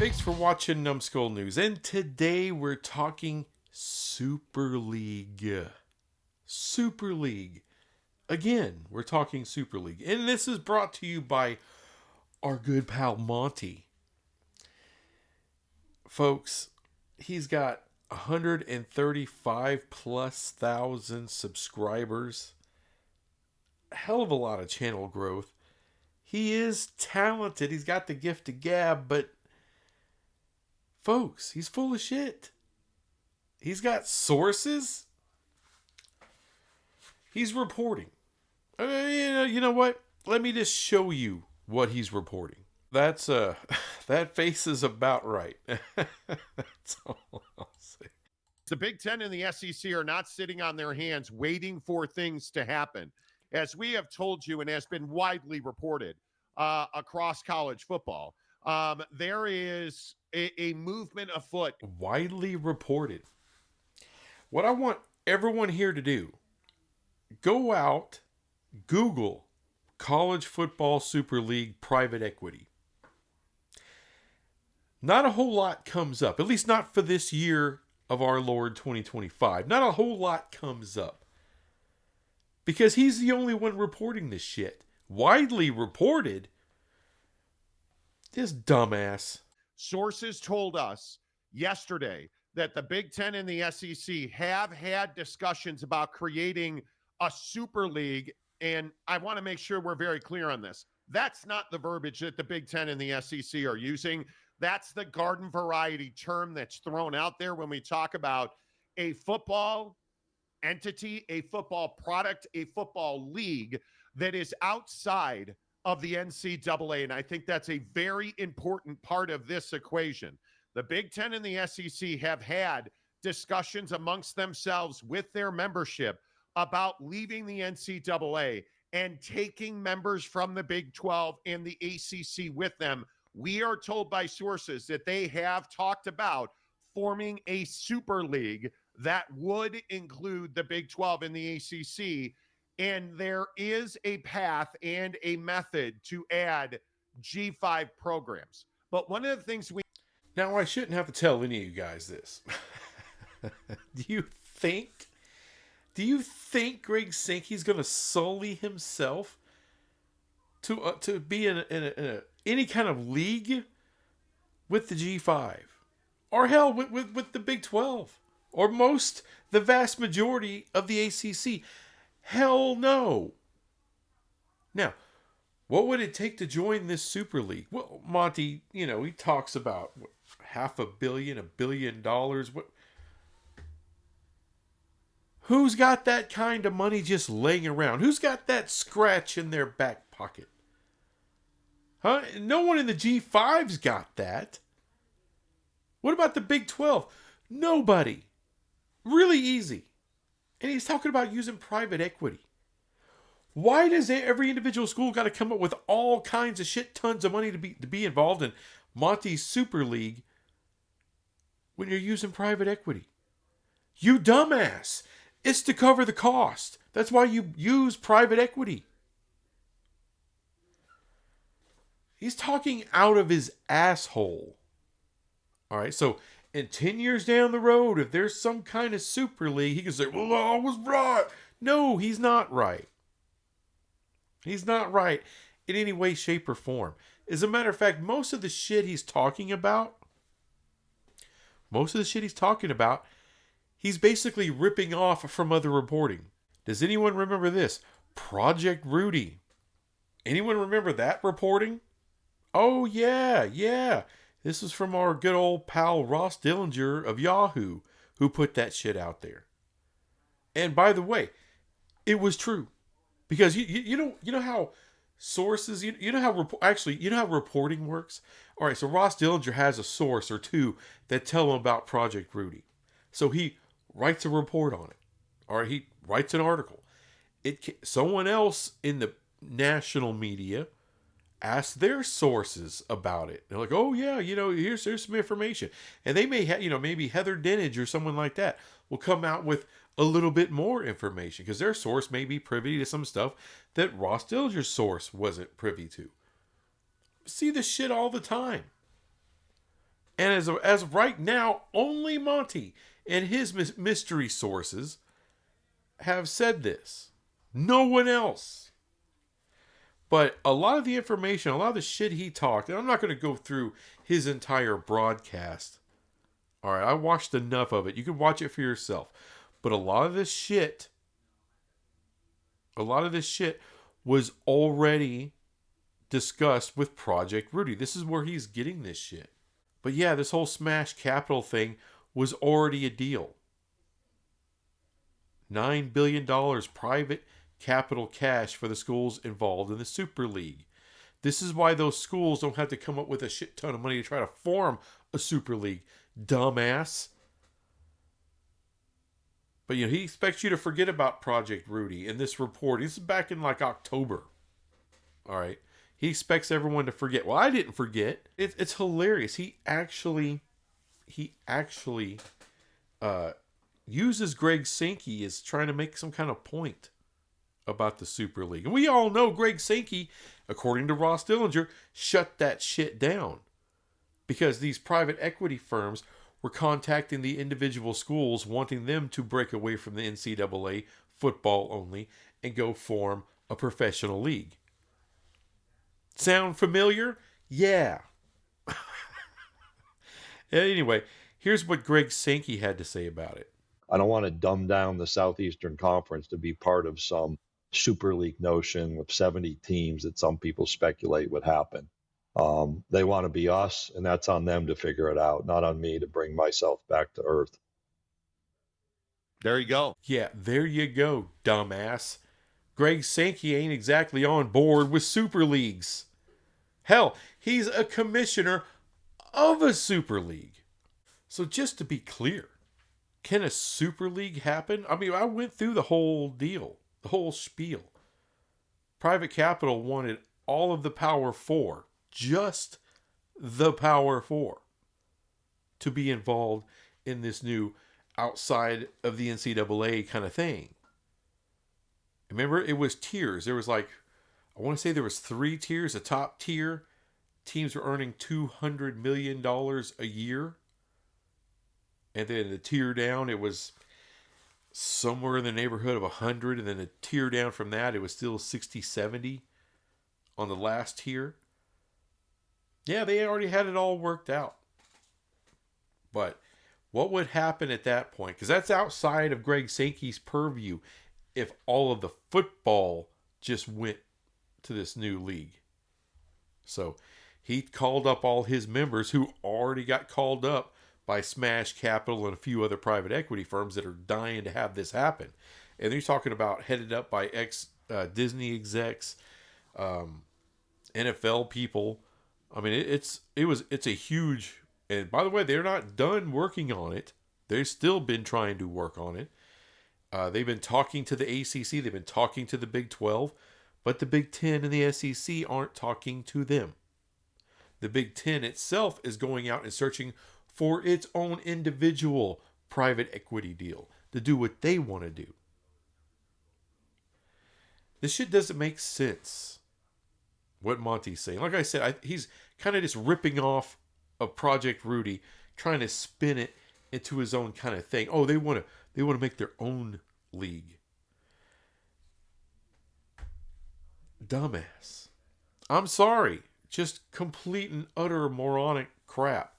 Thanks for watching Numbskull News. And today we're talking Super League. Super League. Again, we're talking Super League. And this is brought to you by our good pal Monty. Folks, he's got 135 plus thousand subscribers. A hell of a lot of channel growth. He is talented. He's got the gift of gab, but folks, he's full of shit. He's got sources. He's reporting. You know what? Let me just show you what he's reporting. That's that face is about right. That's all I'll say. The Big 10 and the SEC are not sitting on their hands waiting for things to happen. As we have told you and has been widely reported across college football, there is a movement afoot. Widely reported. What I want everyone here to do, go out, Google College Football Super League private equity. Not a whole lot comes up, at least not for this year of our Lord 2025. Not a whole lot comes up. Because he's the only one reporting this shit. Widely reported. This dumbass. Sources told us yesterday that the Big 10 and the SEC have had discussions about creating a super league. And I want to make sure we're very clear on this. That's not the verbiage that the Big 10 and the SEC are using. That's the garden variety term that's thrown out there when we talk about a football entity, a football product, a football league that is outside of the NCAA. And I think that's a very important part of this equation. The Big 10 and the SEC have had discussions amongst themselves with their membership about leaving the NCAA and taking members from the Big 12 and the ACC with them. We are told by sources that they have talked about forming a super league that would include the Big 12 and the ACC. And there is a path and a method to add G5 programs. But one of the things we... Now, I shouldn't have to tell any of you guys this. Do you think Greg Sankey's going to sully himself to be in any kind of league with the G5? Or hell, with the Big 12? Or the vast majority of the ACC? Hell no. Now, what would it take to join this Super League? Well, Monty, he talks about $500 million, $1 billion. Who's got that kind of money just laying around? Who's got that scratch in their back pocket? Huh? No one in the G5's got that. What about the Big 12? Nobody. Really easy. And he's talking about using private equity. Why does every individual school got to come up with all kinds of shit tons of money to be involved in Monty's Super League when you're using private equity? You dumbass. It's to cover the cost. That's why you use private equity. He's talking out of his asshole. All right, so in 10 years down the road, if there's some kind of Super League, he can say, well, I was right. No, he's not right. He's not right in any way, shape, or form. As a matter of fact, most of the shit he's talking about, he's basically ripping off from other reporting. Does anyone remember this? Project Rudy. Anyone remember that reporting? Oh, yeah. This is from our good old pal Ross Dillinger of Yahoo, who put that shit out there. And by the way, it was true. Because you know how sources, you know how reporting works? All right, so Ross Dillinger has a source or two that tell him about Project Rudy. So he writes a report on it. Or he writes an article. Someone else in the national media asks their sources about it. They're like, oh yeah, here's some information. And they may have, maybe Heather Dinage or someone like that will come out with a little bit more information because their source may be privy to some stuff that Ross Dillinger's source wasn't privy to. See this shit all the time. And as of right now, only Monty and his mystery sources have said this. No one else. But a lot of the information, a lot of the shit he talked, and I'm not going to go through his entire broadcast. All right, I watched enough of it. You can watch it for yourself. But a lot of this shit was already discussed with Project Rudy. This is where he's getting this shit. But yeah, this whole Smash Capital thing was already a deal. $9 billion private capital cash for the schools involved in the Super League. This is why those schools don't have to come up with a shit ton of money to try to form a Super League. Dumbass. But he expects you to forget about Project Rudy in this report. This is back in like October. All right. He expects everyone to forget. Well, I didn't forget. It's hilarious. He actually uses Greg Sankey as trying to make some kind of point about the Super League. And we all know Greg Sankey, according to Ross Dillinger, shut that shit down. Because these private equity firms were contacting the individual schools, wanting them to break away from the NCAA football only and go form a professional league. Sound familiar? Yeah. Anyway, here's what Greg Sankey had to say about it. I don't want to dumb down the Southeastern Conference to be part of some Super League notion with 70 teams that some people speculate would happen. They want to be us, and that's on them to figure it out, not on me to bring myself back to earth. There you go. Yeah, there you go, dumbass. Greg Sankey ain't exactly on board with Super Leagues. Hell, he's a commissioner of a Super League. So just to be clear, can a Super League happen? I mean, I went through the whole deal, the whole spiel. Private Capital wanted all of the Power Four, just the Power Four, to be involved in this new outside of the NCAA kind of thing. Remember, it was tiers. There was I want to say there was 3 tiers. The top tier, teams were earning $200 million a year. And then the tier down, it was somewhere in the neighborhood of 100. And then the tier down from that, it was still 60, 70 on the last tier. Yeah, they already had it all worked out. But what would happen at that point? Because that's outside of Greg Sankey's purview. If all of the football just went to this new league. So he called up all his members who already got called up by Smash Capital and a few other private equity firms that are dying to have this happen. And they're talking about headed up by Disney execs, NFL people. I mean, it's a huge, and by the way, they're not done working on it. They've still been trying to work on it. They've been talking to the ACC. They've been talking to the Big 12. But the Big 10 and the SEC aren't talking to them. The Big 10 itself is going out and searching for its own individual private equity deal to do what they want to do. This shit doesn't make sense, what Monty's saying. Like I said, he's kind of just ripping off of Project Rudy, trying to spin it into his own kind of thing. Oh, they want to make their own league. Dumbass. I'm sorry. Just complete and utter moronic crap.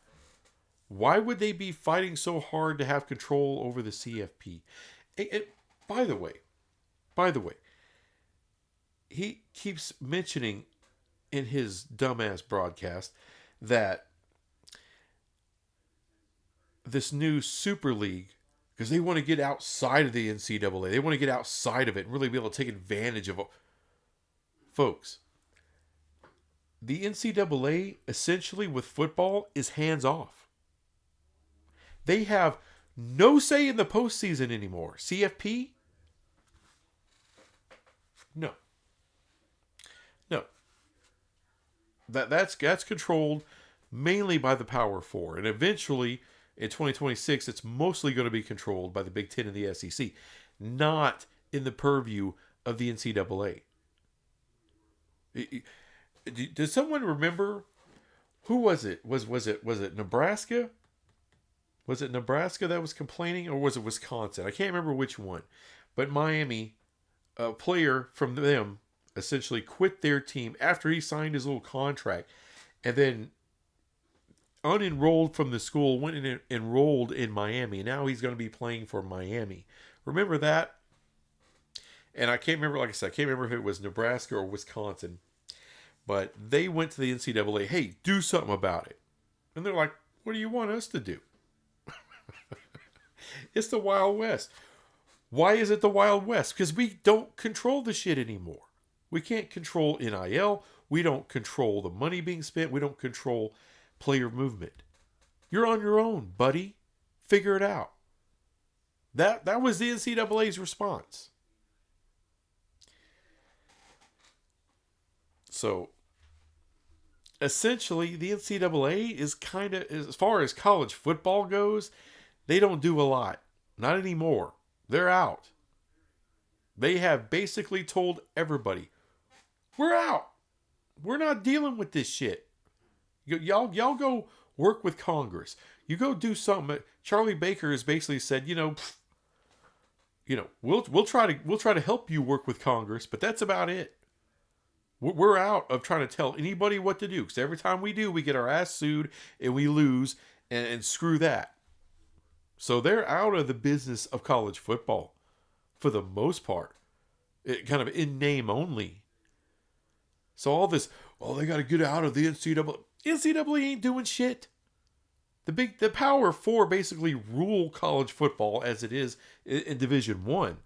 Why would they be fighting so hard to have control over the CFP? And by the way, he keeps mentioning in his dumbass broadcast that this new Super League, because they want to get outside of the NCAA. They want to get outside of it and really be able to take advantage of it. Folks, the NCAA, essentially with football, is hands off. They have no say in the postseason anymore. CFP? No. That's controlled mainly by the Power Four. And eventually, in 2026, it's mostly going to be controlled by the Big 10 and the SEC. Not in the purview of the NCAA. Does someone remember who was it? Was it Nebraska? Was it Nebraska that was complaining, or was it Wisconsin? I can't remember which one. But Miami, a player from them, essentially quit their team after he signed his little contract, and then unenrolled from the school, went and enrolled in Miami. Now he's going to be playing for Miami. Remember that? And I can't remember, like I said, I can't remember if it was Nebraska or Wisconsin. But they went to the NCAA, hey, do something about it. And they're like, what do you want us to do? It's the Wild West. Why is it the Wild West? Because we don't control the shit anymore. We can't control NIL. We don't control the money being spent. We don't control player movement. You're on your own, buddy. Figure it out. That was the NCAA's response. So, essentially, the NCAA is kind of, as far as college football goes, they don't do a lot. Not anymore. They're out. They have basically told everybody, we're out. We're not dealing with this shit. Y'all go work with Congress. You go do something. Charlie Baker has basically said, we'll try to help you work with Congress, but that's about it. We're out of trying to tell anybody what to do, because every time we do, we get our ass sued and we lose, and screw that. So they're out of the business of college football for the most part. It kind of in name only. So all this, they got to get out of the NCAA. NCAA ain't doing shit. The Power Four basically rule college football as it is in Division I.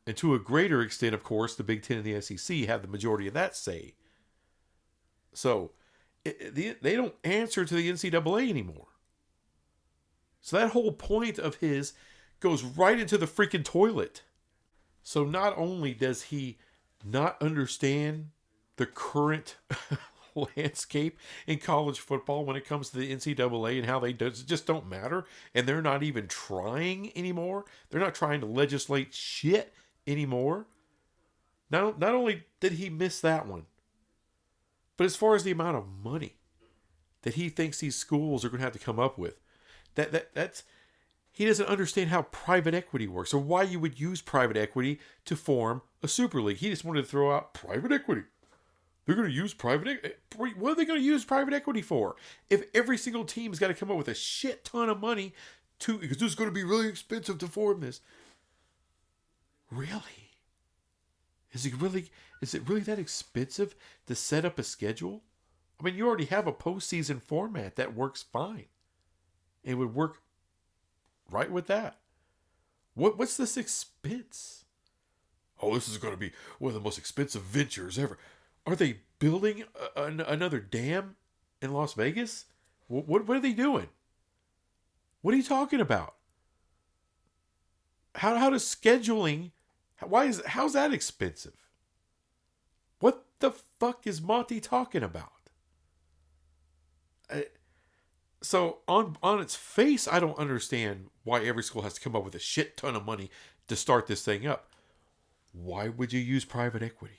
And to a greater extent, of course, the Big 10 and the SEC have the majority of that say. So they don't answer to the NCAA anymore. So that whole point of his goes right into the freaking toilet. So not only does he not understand the current landscape in college football when it comes to the NCAA and how they just don't matter, and they're not even trying anymore. They're not trying to legislate shit anymore. Not only did he miss that one, but as far as the amount of money that he thinks these schools are going to have to come up with, that's he doesn't understand how private equity works, or why you would use private equity to form a super league. He just wanted to throw out private equity. They're going to use private equity. What are they going to use private equity for? If every single team's got to come up with a shit ton of money because this is going to be really expensive to form this. Really? Is it really that expensive to set up a schedule? I mean, you already have a postseason format that works fine. It would work right with that. What's this expense? Oh, this is going to be one of the most expensive ventures ever. Are they building another dam in Las Vegas? What are they doing? What are you talking about? How does scheduling? How's that expensive? What the fuck is Monty talking about? So on its face, I don't understand why every school has to come up with a shit ton of money to start this thing up. Why would you use private equity?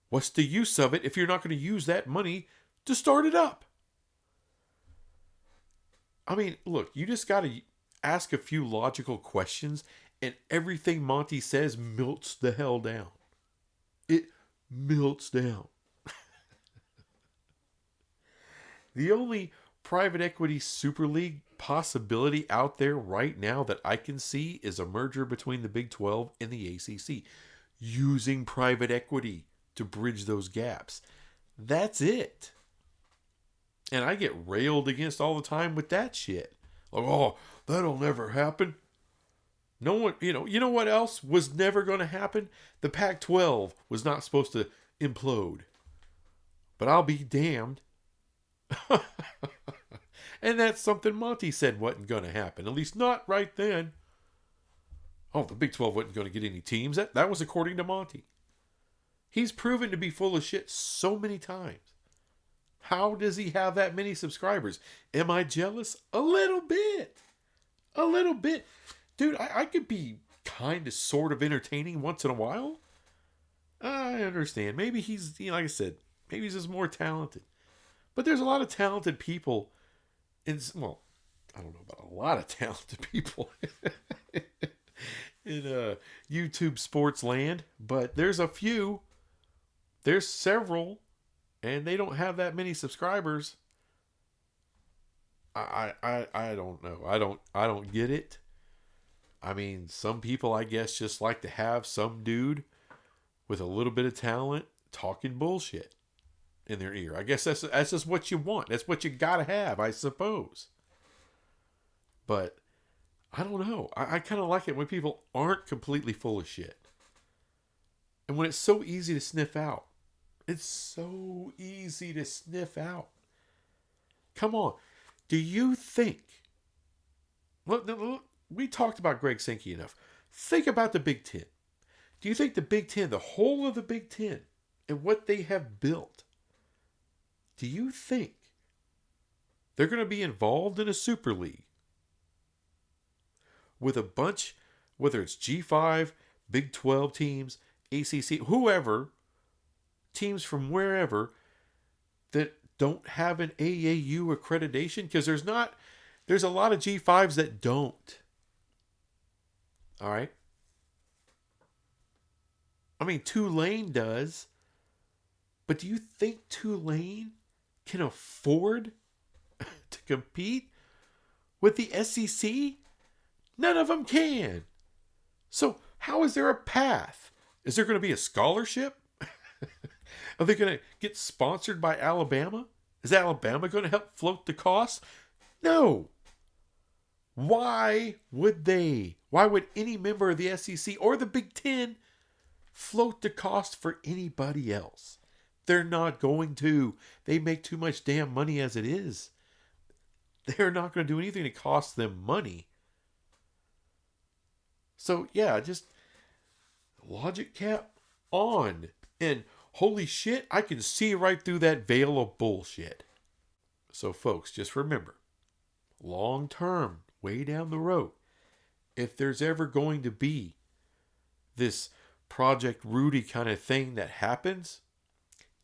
What's the use of it if you're not going to use that money to start it up? I mean, look, you just got to ask a few logical questions, and everything Monty says melts the hell down. It melts down. The only private equity super league possibility out there right now that I can see is a merger between the Big 12 and the ACC, using private equity to bridge those gaps. That's it. And I get railed against all the time with that shit. Like, oh, that'll never happen. No one, you know what else was never going to happen? The Pac-12 was not supposed to implode. But I'll be damned. And that's something Monty said wasn't going to happen. At least not right then. Oh, the Big 12 wasn't going to get any teams. That was according to Monty. He's proven to be full of shit so many times. How does he have that many subscribers? Am I jealous? A little bit. A little bit. Dude, I could be kind of sort of entertaining once in a while. I understand. Maybe he's, like I said, maybe he's just more talented. But there's a lot of talented people well, I don't know about a lot of talented people in YouTube sports land, but there's a few. There's several, and they don't have that many subscribers. I don't know. I don't get it. I mean, some people, I guess, just like to have some dude with a little bit of talent talking bullshit in their ear. I guess that's just what you want. That's what you gotta have, I suppose. But I don't know. I kind of like it when people aren't completely full of shit. And when it's so easy to sniff out. It's so easy to sniff out. Come on. Do you think... Look, we talked about Greg Sankey enough. Think about the Big 10. Do you think the Big 10, the whole of the Big 10, and what they have built, do you think they're going to be involved in a Super League with a bunch, whether it's G5, Big 12 teams, ACC, whoever, teams from wherever that don't have an AAU accreditation? Because there's a lot of G5s that don't. All right. I mean, Tulane does. But do you think Tulane can afford to compete with the SEC? None of them can. So how is there a path? Is there going to be a scholarship? Are they going to get sponsored by Alabama? Is Alabama going to help float the cost? No. Why would they? Why would any member of the SEC or the Big 10 float the cost for anybody else? They're not going to. They make too much damn money as it is. They're not going to do anything to cost them money. So, yeah, just logic cap on. And holy shit, I can see right through that veil of bullshit. So, folks, just remember, long term, way down the road, if there's ever going to be this Project Rudy kind of thing that happens,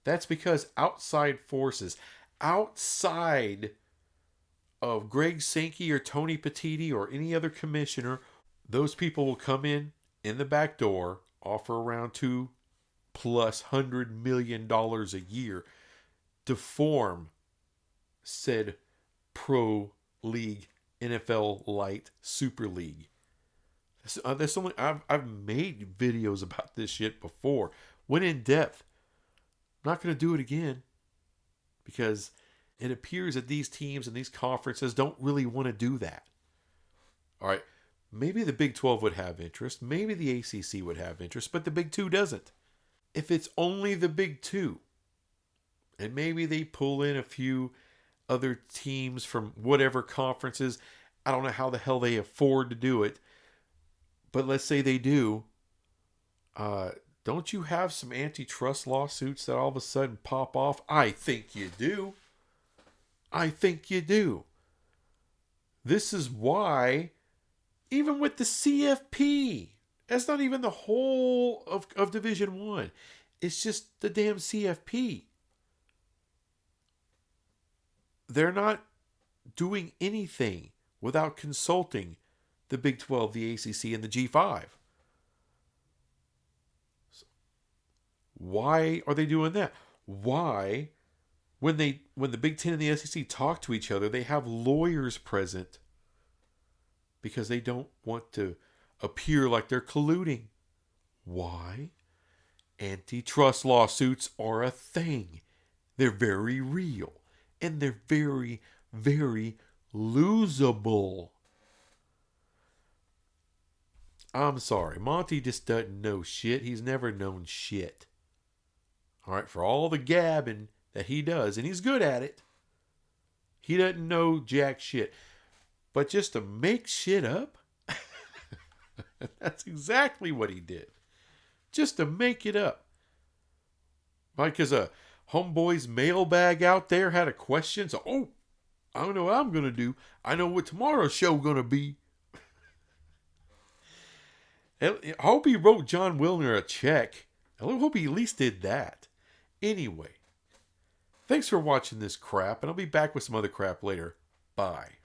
that's because outside forces, outside of Greg Sankey or Tony Petitti or any other commissioner, those people will come in the back door, offer around $2+ million a year to form said pro league, NFL light super league. That's only I've made videos about this shit before. Went in depth. I'm not going to do it again because it appears that these teams and these conferences don't really want to do that. All right, maybe the Big 12 would have interest. Maybe the ACC would have interest, but the Big 2 doesn't. If it's only the Big 2, and maybe they pull in a few other teams from whatever conferences, I don't know how the hell they afford to do it, but let's say they do. Don't you have some antitrust lawsuits that all of a sudden pop off? I think you do. I think you do. This is why, even with the CFP, that's not even the whole of Division 1. It's just the damn CFP. They're not doing anything without consulting the Big 12, the ACC, and the G5. So why are they doing that? Why, when the Big 10 and the SEC talk to each other, they have lawyers present because they don't want to appear like they're colluding. Why? Antitrust lawsuits are a thing. They're very real. And they're very, very losable. I'm sorry. Monty just doesn't know shit. He's never known shit. All right, for all the gabbing that he does, and he's good at it, he doesn't know jack shit. But just to make shit up, that's exactly what he did. Just to make it up. Because a homeboy's mailbag out there had a question. So, I don't know what I'm going to do. I know what tomorrow's show going to be. I hope he wrote John Wilner a check. I hope he at least did that. Anyway, Thanks for watching this crap, and I'll be back with some other crap later. Bye.